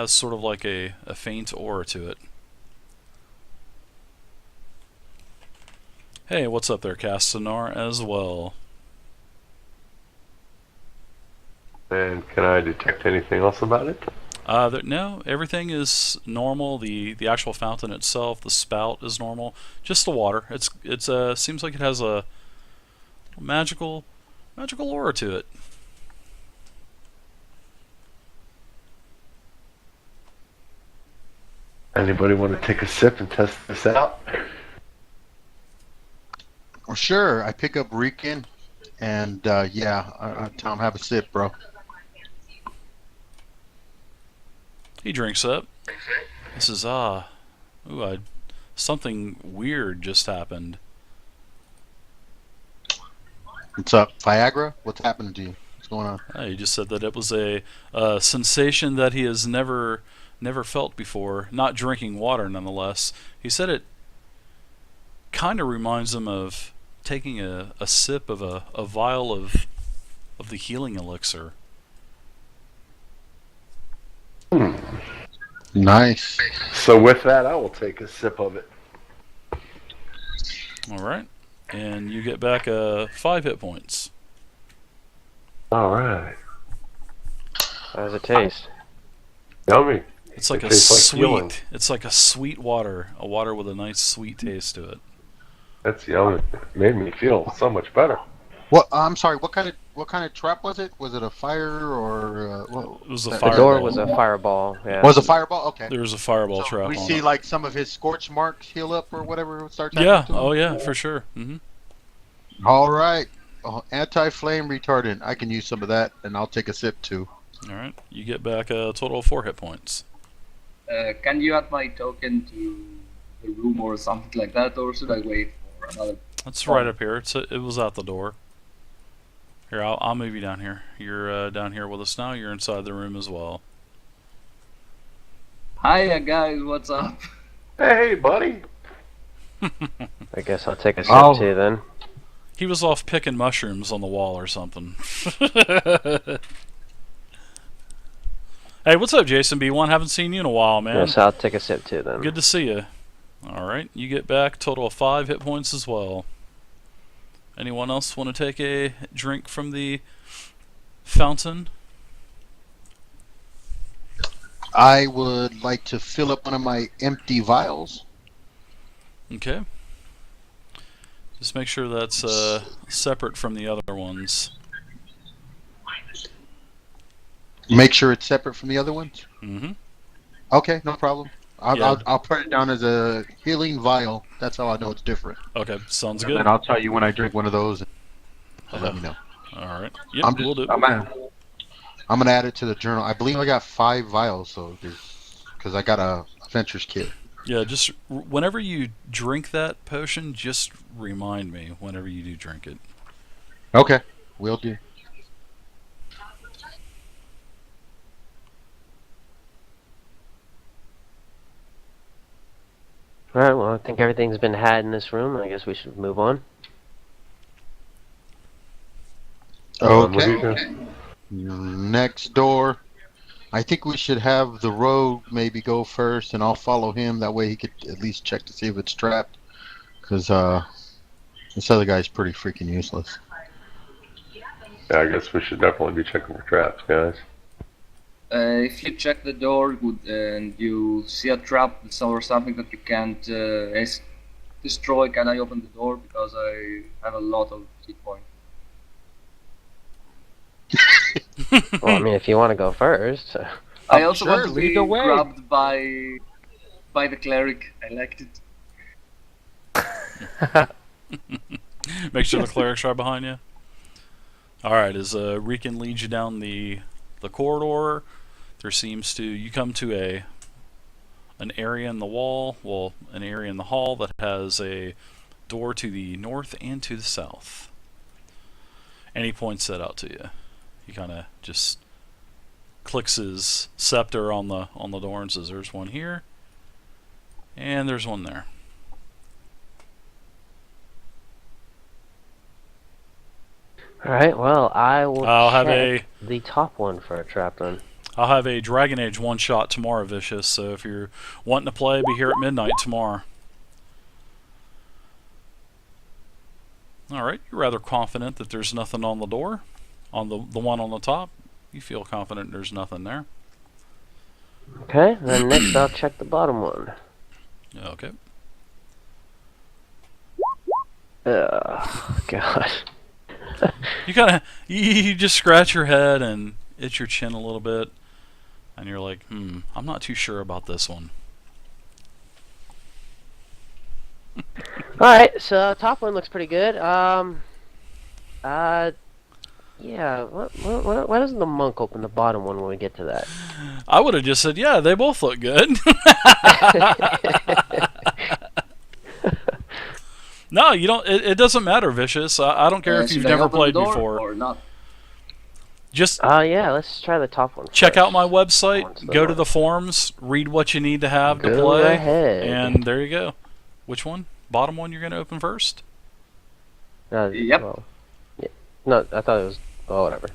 has sort of like a faint aura to it. Hey, what's up there, Castanar, as well? And can I detect anything else about it? No, everything is normal. The actual fountain itself, the spout is normal. Just the water. It's seems like it has a magical aura to it. Anybody want to take a sip and test this out? Well, sure. I pick up Rican, and Tom, have a sip, bro. He drinks up. This is ooh, something weird just happened. What's up, Viagra? What's happening to you? What's going on? He just said that it was a sensation that he has never felt before. Not drinking water, nonetheless. He said it kind of reminds him of taking a sip of a vial of the healing elixir. Hmm. Nice. So with that, I will take a sip of it. All right, and you get back 5 hit points. All right. How does it taste? Yummy. It's like It a tastes like sweet. healing. It's like a sweet water, a water with a nice sweet taste to it. That's yummy. It made me feel so much better. What? I'm sorry. What kind of trap was it? Was it a fire or It was a The fireball. door was a fireball. Yeah. Was a fireball? Okay. There was a fireball So trap we on see it. like some of his scorch marks heal up or whatever starts happening Yeah. to him? Oh yeah, for sure. All right. Anti-flame retardant. I can use some of that, and I'll take a sip too. All right. You get back a total of 4 hit points. Can you add my token to the room or something like that, or should I wait for another? That's right up here. It was out the door. Here, I'll move you down here. You're down here with us now. You're inside the room as well. Hiya guys, what's up? Hey, buddy. I guess I'll take a sip Oh. too then. He was off picking mushrooms on the wall or something. Hey, what's up, Jason B1? Haven't seen you in a while, man. Yes, I'll take a sip too then. Good to see you. All right, you get back total of 5 hit points as well. Anyone else want to take a drink from the fountain? I would like to fill up one of my empty vials. Okay. Just make sure that's separate from the other ones. Make sure it's separate from the other ones. Mm-hmm. Okay, no problem. Yeah. I'll put it down as a healing vial. That's how I know it's different. Okay, sounds And good. then I'll tell you when I drink one of those. And let me know. All right. Yep, I'm we'll do. I'm gonna add it to the journal. I believe I got 5 vials, so because I got a Adventurers kit. Yeah, just whenever you drink that potion, just remind me whenever you do drink it. Okay, will do. Alright, well I think everything's been had in this room. I guess we should move on. What do you Okay. think? Next door. I think we should have the rogue maybe go first, and I'll follow him. That way he could at least check to see if it's trapped. Because this other guy's pretty freaking useless. Yeah, I guess we should definitely be checking for traps, guys. If you check the door and you see a trap or something that you can't destroy, can I open the door? Because I have a lot of hit points. Well, I mean, if you want to go first. I also sure, want to lead be the way. grabbed by the cleric. I liked it. Make sure the cleric's right behind you. All right, as Rican leads you down the corridor, there seems to you come to an area in the wall, well, an area in the hall that has a door to the north and to the south. And he points that out to you. He kind of just clicks his scepter on the door and says, "There's one here, and there's one there." Alright, well, I will I'll have check the top one for a trap then. I'll have a Dragon Age one-shot tomorrow, Vicious, so if you're wanting to play, be here at midnight tomorrow. Alright, you're rather confident that there's nothing on the door. On the one on the top, you feel confident there's nothing there. Okay, then next I'll check the bottom one. Okay. God. You kind of, you just scratch your head and itch your chin a little bit, and you're like, I'm not too sure about this one. Alright, so top one looks pretty good. Yeah, why doesn't the monk open the bottom one when we get to that? I would have just said, yeah, they both look good. No, you don't. It doesn't matter, Vicious. I don't care if you've should I never open played the door before. or not? Just Yeah, let's try the top one check first. out my website, Once go to the- the forums, read what you need to have to Go play, ahead. and there you go. Which one? Bottom one you're going to open first? Yep. Well, yeah. No, I thought it was... Oh, whatever.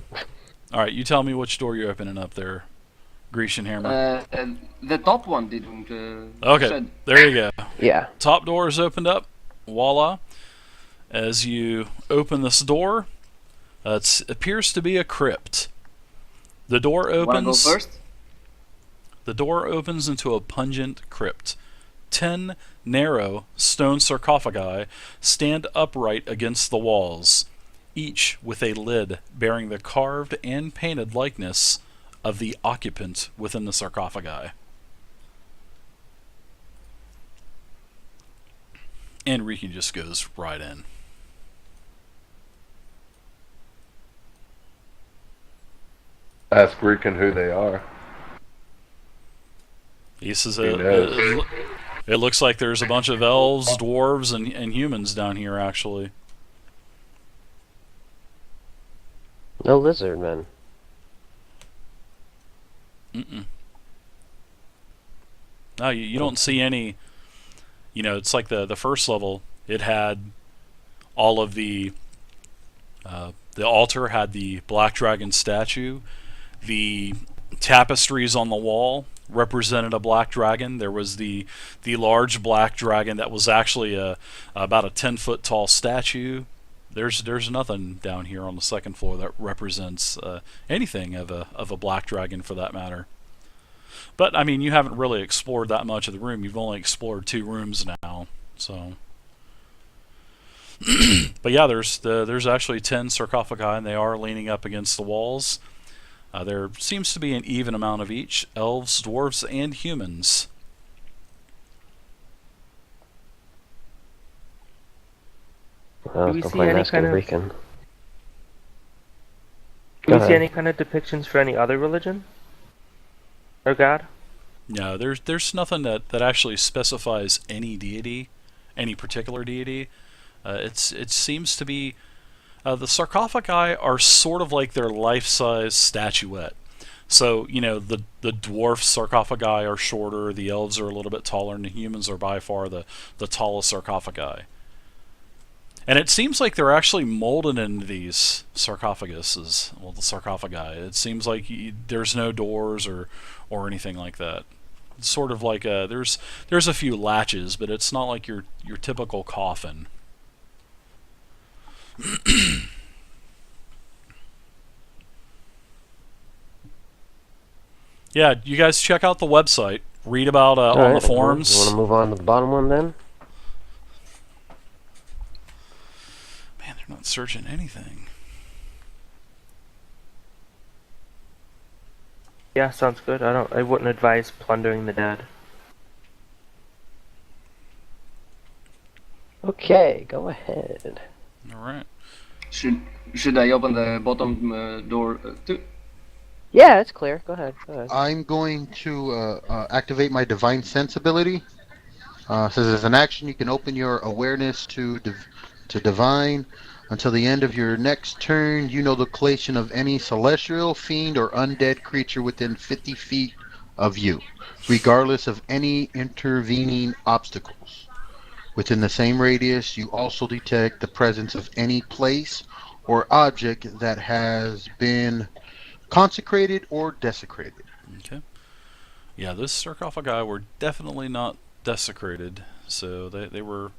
Alright, you tell me which door you're opening up there, Grecian Hammer. The top one didn't. Okay, said- there you go. Yeah. Top door is opened up. Voila. As you open this door, it appears to be a crypt. The door Wanna go opens. first? The door opens into a pungent crypt. 10 narrow stone sarcophagi stand upright against the walls, each with a lid bearing the carved and painted likeness of the occupant within the sarcophagi. And Ricky just goes right in. Ask Rican who they are. He says He knows. it looks like there's a bunch of elves, dwarves, and humans down here, actually. No lizard, man. No, you don't see any. You know, it's like the first level. It had all of the altar had the black dragon statue. The tapestries on the wall represented a black dragon. There was the large black dragon that was actually about a 10-foot tall statue. There's nothing down here on the second floor that represents anything of a black dragon, for that matter. But I mean, you haven't really explored that much of the room. You've only explored 2 rooms now, so. But yeah, there's actually 10 sarcophagi, and they are leaning up against the walls. There seems to be an even amount of each: elves, dwarves, and humans. I was we gonna see play any Mask kind of of- Rican. Do Go we see ahead. any kind of depictions for any other religion? Or god? No, there's nothing that actually specifies any deity, any particular deity. It seems to be the sarcophagi are sort of like their life-size statuette. So you know, the dwarf sarcophagi are shorter, the elves are a little bit taller, and the humans are by far the tallest sarcophagi. And it seems like they're actually molded into these sarcophaguses, well, the sarcophagi. It seems like there's no doors or anything like that. It's sort of like there's a few latches, but it's not like your typical coffin. Yeah, you guys check out the website. Read about on Alright, the forums. You want to move on to the bottom one then? Man, they're not searching anything. Yeah, sounds good. I wouldn't advise plundering the dead. Okay, go ahead. All right. Should I open the bottom door too? Yeah, it's clear. Go ahead. Go ahead. I'm going to activate my divine sensibility. Says as an action, you can open your awareness to divine. Until the end of your next turn, you know the location of any celestial, fiend, or undead creature within 50 feet of you, regardless of any intervening obstacles. Within the same radius, you also detect the presence of any place or object that has been consecrated or desecrated. Okay. Yeah, those sarcophagi were definitely not desecrated, so they were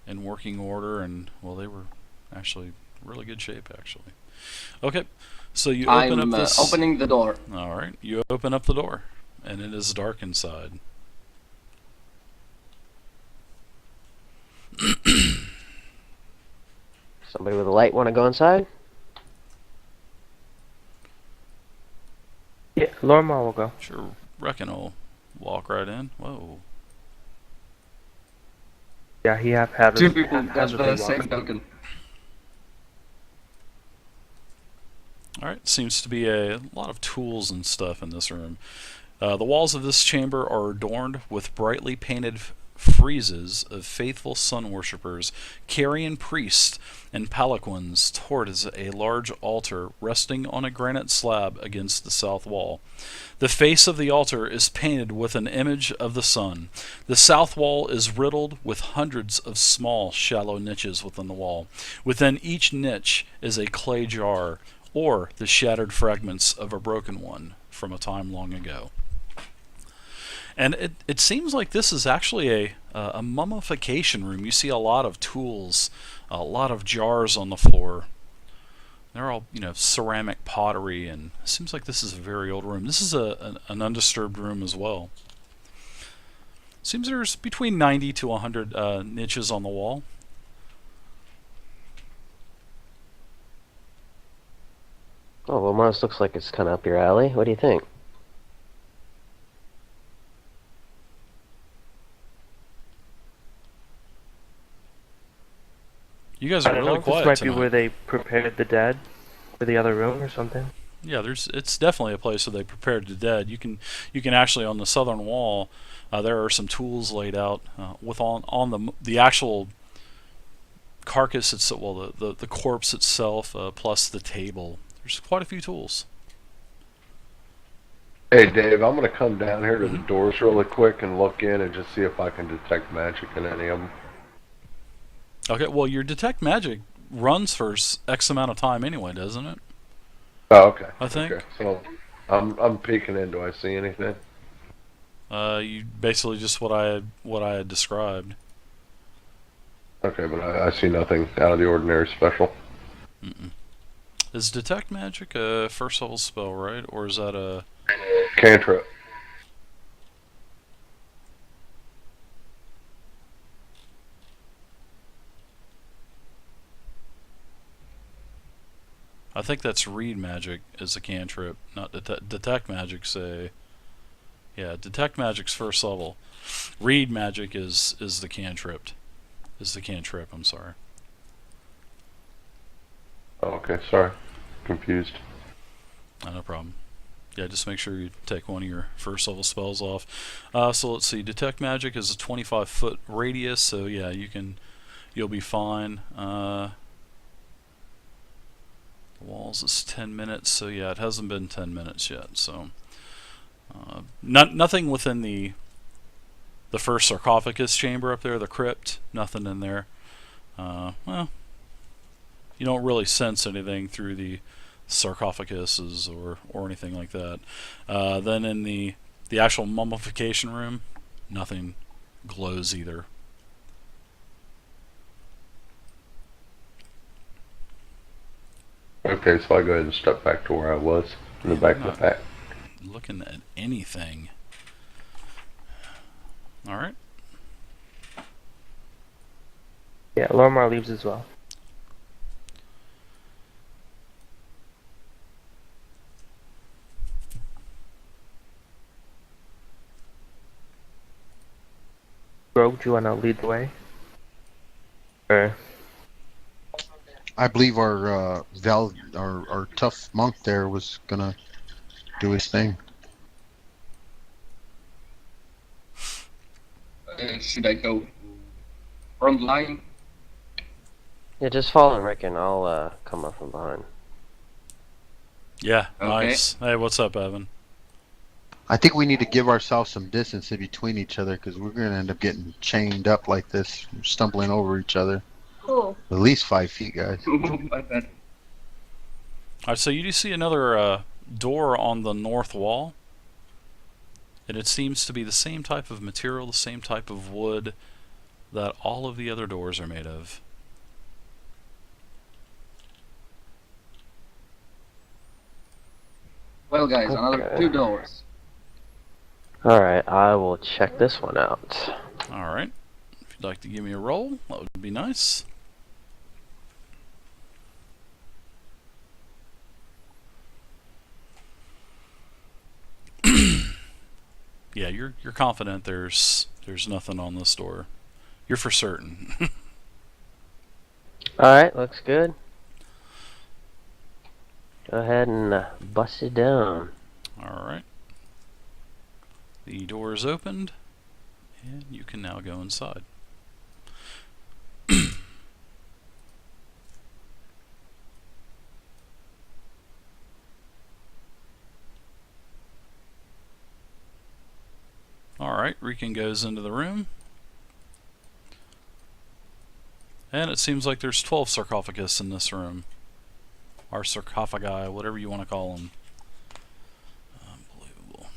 in working order, and well, they were actually really good shape actually. Okay, so you open up I'm this. opening the door. All right, you open up the door, and it is dark inside. Somebody with a light want to go inside? Yeah, Lormar will go. Sure, reckon I'll walk right in. Whoa. Yeah, he have had Two people has got a the big same walk. token. All right, seems to be a lot of tools and stuff in this room. The walls of this chamber are adorned with brightly painted friezes of faithful sun worshippers carrying priests and palanquins towards a large altar resting on a granite slab against the south wall. The face of the altar is painted with an image of the sun. The south wall is riddled with hundreds of small, shallow niches within the wall. Within each niche is a clay jar or the shattered fragments of a broken one from a time long ago. And it seems like this is actually a mummification room. You see a lot of tools, a lot of jars on the floor. They're all, ceramic pottery, and it seems like this is a very old room. This is an undisturbed room as well. Seems there's between 90 to 100 niches on the wall. Oh, well, Mars looks like it's kind of up your alley. What do you think? You guys I are don't really know. quiet This might tonight. be where they prepared the dead for the other room or something. Yeah, it's definitely a place where they prepared the dead. You can actually on the southern wall, there are some tools laid out with on the actual carcass itself, well the corpse itself, plus the table. There's quite a few tools. Hey Dave, I'm gonna come down here to the doors really quick and look in and just see if I can detect magic in any of them. Okay, well your detect magic runs for X amount of time anyway, doesn't it? Oh, okay. I think. Okay. So I'm peeking in. Do I see anything? You basically just what I had described. Okay, but I see nothing out of the ordinary special. Mm-mm. Is detect magic a first level spell, right? Or is that a Cantrip. I think that's read magic is a cantrip, not detect magic. Yeah, detect magic's first level. Read magic is the cantrip. I'm sorry. Oh, okay, sorry. Confused. No problem. Yeah, just make sure you take one of your first level spells off. So let's see. Detect magic is a 25-foot radius, so yeah, you'll be fine. The walls is 10 minutes, so yeah, it hasn't been 10 minutes yet. So nothing within the first sarcophagus chamber up there, the crypt. Nothing in there. Well, you don't really sense anything through the sarcophaguses or anything like that. Then in the actual mummification room, nothing glows either. Okay, so I go ahead and step back to where I was in the back of the pack. Looking at anything. All right. Yeah, Lormar leaves as well. Rogue, do you want to lead the way? Or I believe our our tough monk there was gonna do his thing. Should I go front line? Yeah, just follow Rick and I'll come up from behind. Yeah, Okay. nice. Hey, what's up, Evan? I think we need to give ourselves some distance in between each other because we're gonna end up getting chained up like this, stumbling over each other. Cool. At least 5 feet, guys. My bad. All right, so you do see another door on the north wall. And it seems to be the same type of material, the same type of wood that all of the other doors are made of. Well, guys, another Okay. 2 doors. Alright, I will check this one out. Alright. If you'd like to give me a roll, that would be nice. Yeah, you're confident there's nothing on this door. You're for certain. Alright, looks good. Go ahead and bust it down. Alright. The door is opened, and you can now go inside. Alright, Riken goes into the room. And it seems like there's 12 sarcophagus in this room. Or sarcophagi, whatever you want to call them. Unbelievable.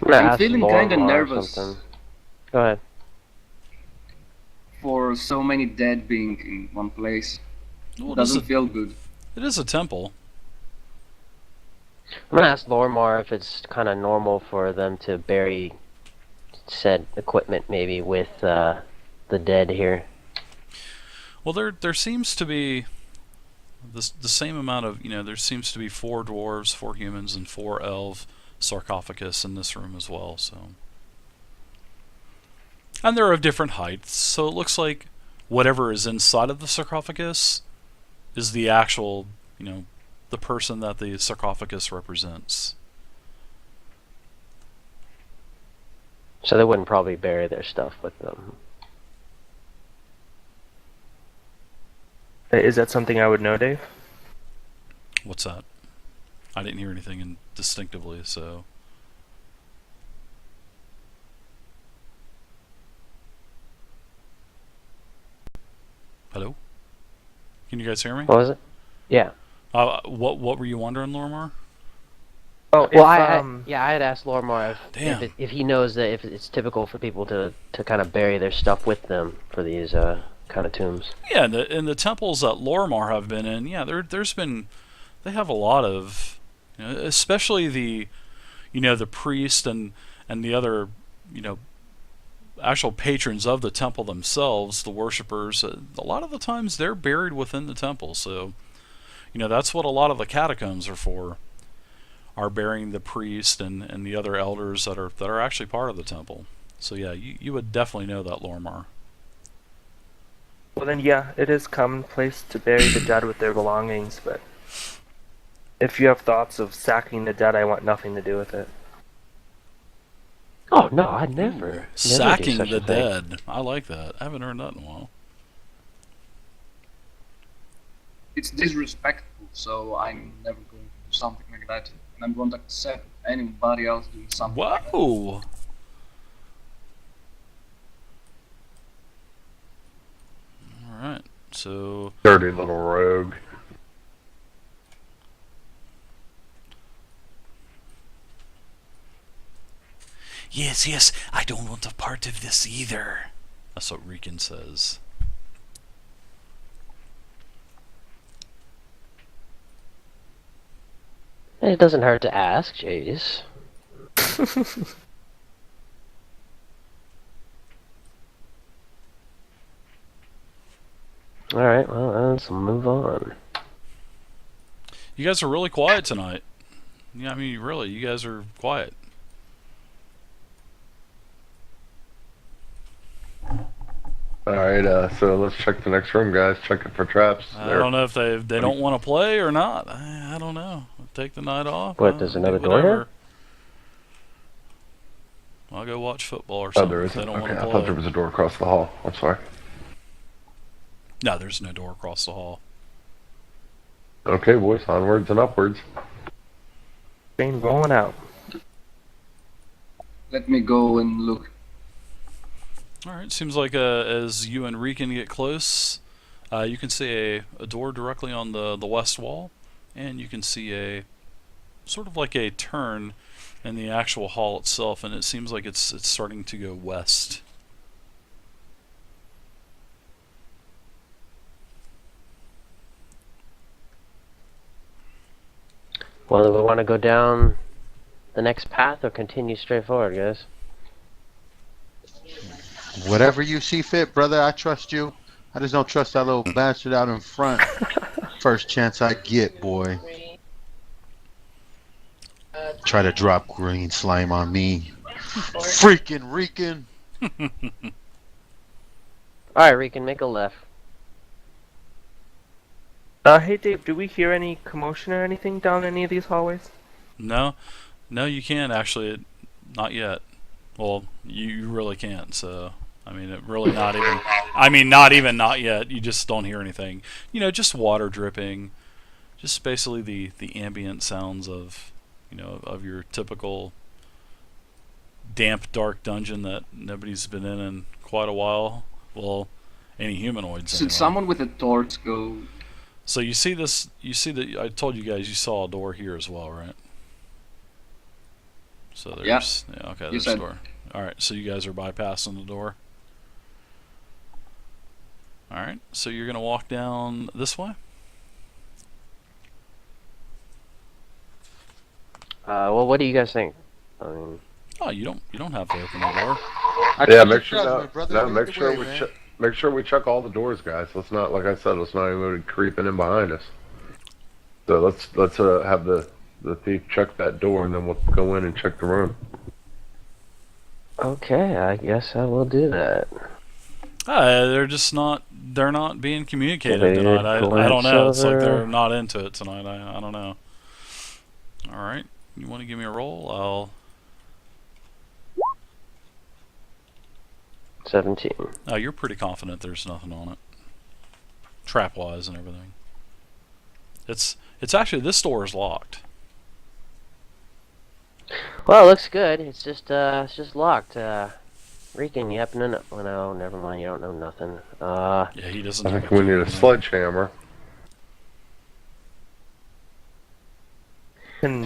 I'm gonna I'm ask feeling kinda Lormar nervous. something. Go ahead. For so many dead being in one place. Well, Doesn't feel good. it is a temple. I'm gonna ask Lormar if it's kind of normal for them to bury said equipment maybe with the dead here. Well, there seems to be the same amount of, there seems to be 4 dwarves, 4 humans, and 4 elf sarcophagus in this room as well, so. And they're of different heights, so it looks like whatever is inside of the sarcophagus is the actual, the person that the sarcophagus represents. So they wouldn't probably bury their stuff with them. Is that something I would know, Dave? What's that? I didn't hear anything distinctively, so. Hello? Can you guys hear me? What was it? Yeah. What were you wondering, Lormar? Oh, Well, if, I had asked Lormar Damn. if he knows that if it's typical for people to kind of bury their stuff with them for these kind of tombs. Yeah, in the temples that Lormar have been in, yeah, they have a lot of, especially the priest and the other, actual patrons of the temple themselves, the worshippers. A lot of the times they're buried within the temple, so that's what a lot of the catacombs are for. Are burying the priest and the other elders that are actually part of the temple. So yeah, you would definitely know that, Lormar. well then yeah, it is commonplace to bury the dead with their belongings, but if you have thoughts of sacking the dead, I want nothing to do with it. Oh no, I'd never Sacking do such the a thing. dead. I like that. I haven't heard that in a while. It's disrespectful, so I'm never going to do something like that. And I'm going to accept anybody else doing something like that. Whoa! Alright, so. Dirty little rogue. Yes, I don't want a part of this either. That's what Riken says. It doesn't hurt to ask, jeez. Alright, well, let's move on. You guys are really quiet tonight. Yeah, I mean, really, you guys are quiet. Alright, so let's check the next room, guys. Check it for traps. I don't know if they don't want to play or not. I don't know. Take the night off. What, there's do another door whatever. here? I'll go watch football or Oh, something there if they isn't. don't Okay, want I to thought play. there was a door across the hall. I'm sorry. No, there's no door across the hall. Okay, boys, onwards and upwards. Train rolling out. Let me go and look. Alright, seems like as you and Riken get close, you can see a door directly on the west wall. and you can see a sort of like a turn in the actual hall itself, and it seems like it's starting to go west. Well, do we want to go down the next path or continue straight forward, guys? Whatever you see fit, brother. I trust you. I just don't trust that little bastard out in front. First chance I get, boy. Try to drop green slime on me. Freaking Rican. Alright, Rican, make a left. Hey Dave, do we hear any commotion or anything down any of these hallways? No, you can't actually. Not yet. Well, you really can't. So, I mean, it really not even. I mean, not yet. You just don't hear anything. You know, just water dripping. Just basically the ambient sounds of, of your typical damp, dark dungeon that nobody's been in quite a while. Well, any humanoids. Should Anyway. someone with a torch go? So you see this? You see that? I told you guys you saw a door here as well, right? So there's okay, there's a door. All right, so you guys are bypassing the door. All right, so you're gonna walk down this way. Well, what do you guys think? I mean, Oh, you don't have to open the door. I Yeah, trust make your sure judgment, brother. Lead make the sure way, we man. make sure we check all the doors, guys. Let's not, like I said, let's not even creeping in behind us. So let's have the thief check that door, and then we'll go in and check the room. okay, I guess I will do that. They're not being communicative They tonight. I don't know. It's like glance they're over. not into it tonight. I don't know. All right, you want to give me a roll? I'll. 17. Oh, you're pretty confident there's nothing on it, trap wise and everything. It's actually, this door is locked. Well, it looks good. It's just locked. Rican, you happen to know? Well, no, never mind. You don't know nothing. Yeah, he doesn't. I have think a we key need a in there. sledgehammer.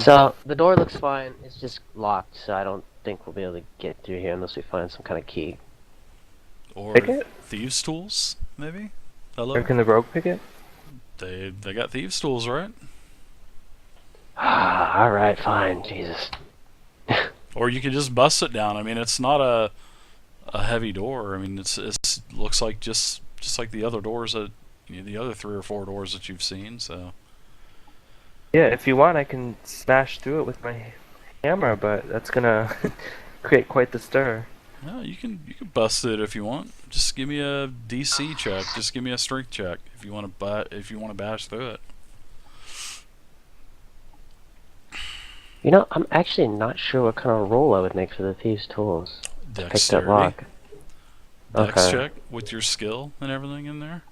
So the door looks fine. It's just locked, so I don't think we'll be able to get through here unless we find some kind of key. Or Pick it? thieves' tools, maybe. Hello. Or can the rogue pick it? They got thieves' tools, right? All right, fine. Jesus. Or you could just bust it down. I mean, it's not a heavy door. I mean, it's looks like just like the other doors that the other 3 or 4 doors that you've seen. So Yeah, if you want, I can smash through it with my hammer, but that's gonna create quite the stir. no, you can bust it if you want. Just give me a DC check. Just give me a strength check if you want to bash through it. You know, I'm actually not sure what kind of roll I would make for the thieves' tools. Pick that Dexterity. lock. Dex Okay. check with your skill and everything in there.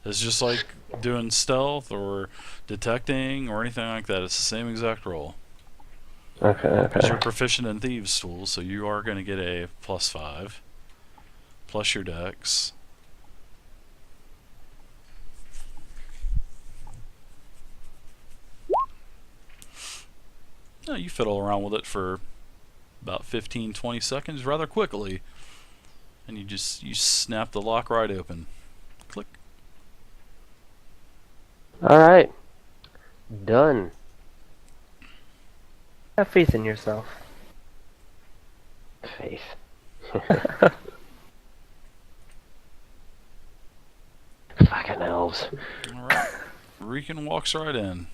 It's just like doing stealth or detecting or anything like that. It's the same exact roll. Okay. Because you're proficient in thieves' tools, so you are going to get a +5 plus your dex. No, you fiddle around with it for about 15-20 seconds rather quickly, and you snap the lock right open. Click. All right. Done. Have faith in yourself. Faith. Fucking elves. Alright. Rican walks right in.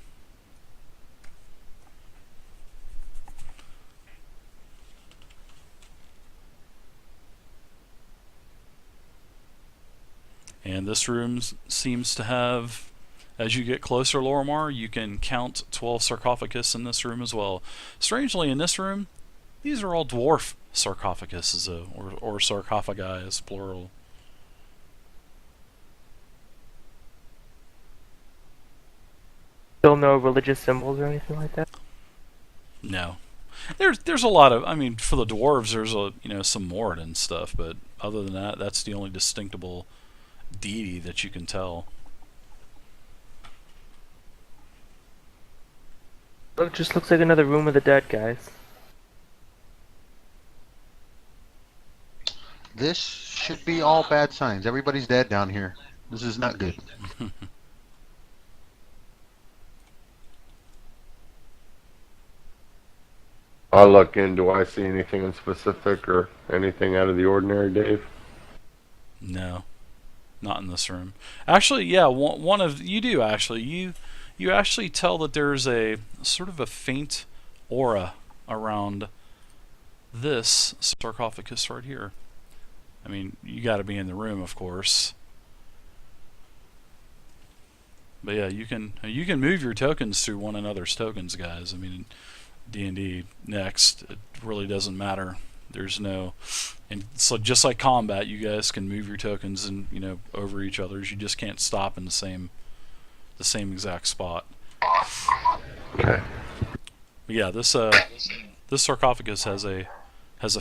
And this room seems to have, as you get closer, Lorimar, you can count 12 sarcophagus in this room as well. Strangely, in this room, these are all dwarf sarcophaguses, or sarcophagi as plural. Still no religious symbols or anything like that? No. There's a lot of, I mean, for the dwarves there's some Mord and stuff, but other than that, that's the only distinctable deity that you can tell. It just looks like another room of the dead, guys. This should be all bad signs. Everybody's dead down here. This is not good. I'll look in. Do I see anything in specific or anything out of the ordinary, Dave? No, not in this room. Actually, yeah, one of you do actually. You actually tell that there's a sort of a faint aura around this sarcophagus right here. I mean, you got to be in the room, of course. But yeah, you can move your tokens through one another's tokens, guys. I mean, D&D next, it really doesn't matter. There's no, and so just like combat, you guys can move your tokens and over each other's. You just can't stop in the same exact spot. Okay. But yeah, this sarcophagus has a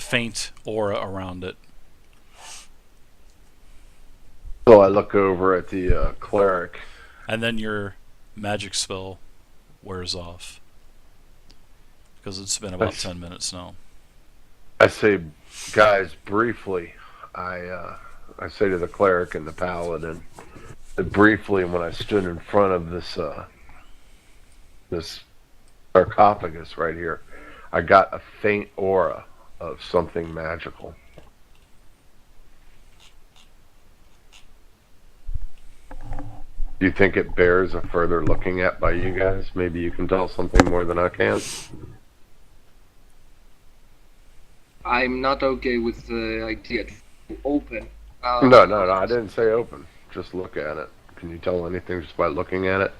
faint aura around it. So I look over at the cleric. And then your magic spell wears off. Because it's been about 10 minutes now. I say, guys, briefly, I say to the cleric and the paladin, that briefly when I stood in front of this sarcophagus right here, I got a faint aura of something magical. Do you think it bears a further looking at by you guys? Maybe you can tell something more than I can. I'm not okay with the idea to open. No, I didn't say open. Just look at it. Can you tell anything just by looking at it?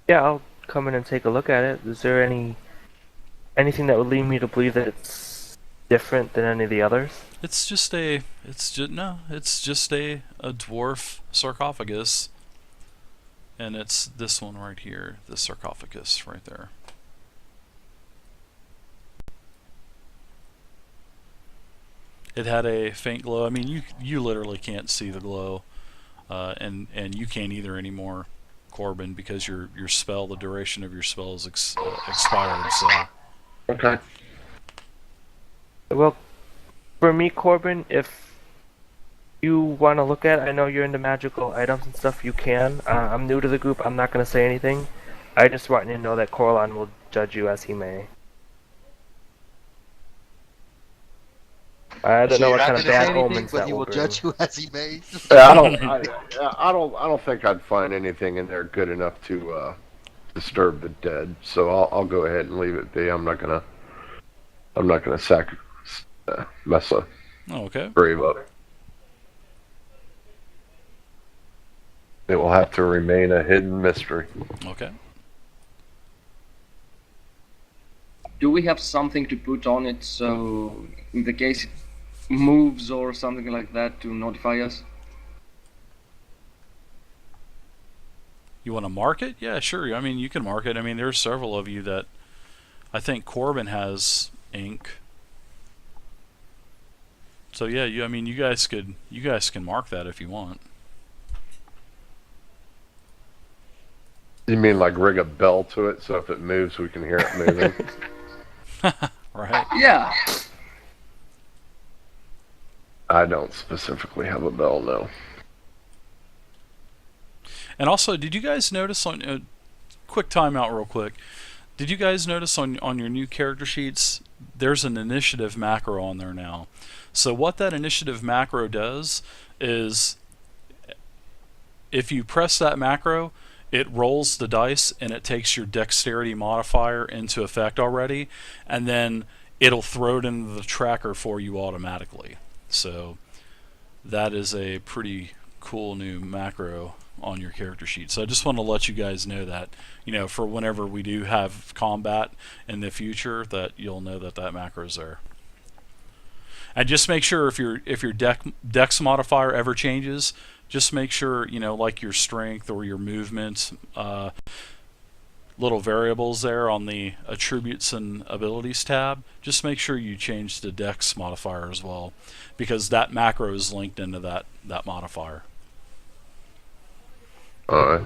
Yeah, I'll come in and take a look at it. Is there anything that would lead me to believe that it's different than any of the others? It's just a dwarf sarcophagus, and it's this one right here, this sarcophagus right there. It had a faint glow. I mean, you literally can't see the glow, and you can't either anymore, Corbin, because your spell, the duration of your spell is expired. So. Okay. Well, for me, Corbin, if you want to look at it, I know you're into magical items and stuff, you can. I'm new to the group, I'm not going to say anything. I just want you to know that Corlon will judge you as he may. I don't know what kind of bad omens that he will bring. judge you as he may. Yeah, I don't think I'd find anything in there good enough to disturb the dead. So I'll go ahead and leave it be. I'm not gonna mess a grave up. It will have to remain a hidden mystery. Okay. Do we have something to put on it so in the case it moves or something like that to notify us? You want to mark it? Yeah, sure. I mean, you can mark it. I mean, there's several of you that I think Corbin has ink. So yeah, you guys can mark that if you want. You mean like rig a bell to it so if it moves we can hear it moving? Right. Yeah. I don't specifically have a bell, no. And also, did you guys notice on quick timeout real quick? Did you guys notice on your new character sheets there's an initiative macro on there now? So what that initiative macro does is if you press that macro, it rolls the dice and it takes your dexterity modifier into effect already, and then it'll throw it into the tracker for you automatically. So that is a pretty cool new macro on your character sheet. So I just want to let you guys know that, for whenever we do have combat in the future, that you'll know that macro is there. And just make sure if your dex modifier ever changes, just make sure, like your strength or your movement, little variables there on the attributes and abilities tab, just make sure you change the dex modifier as well, because that macro is linked into that modifier. Alright.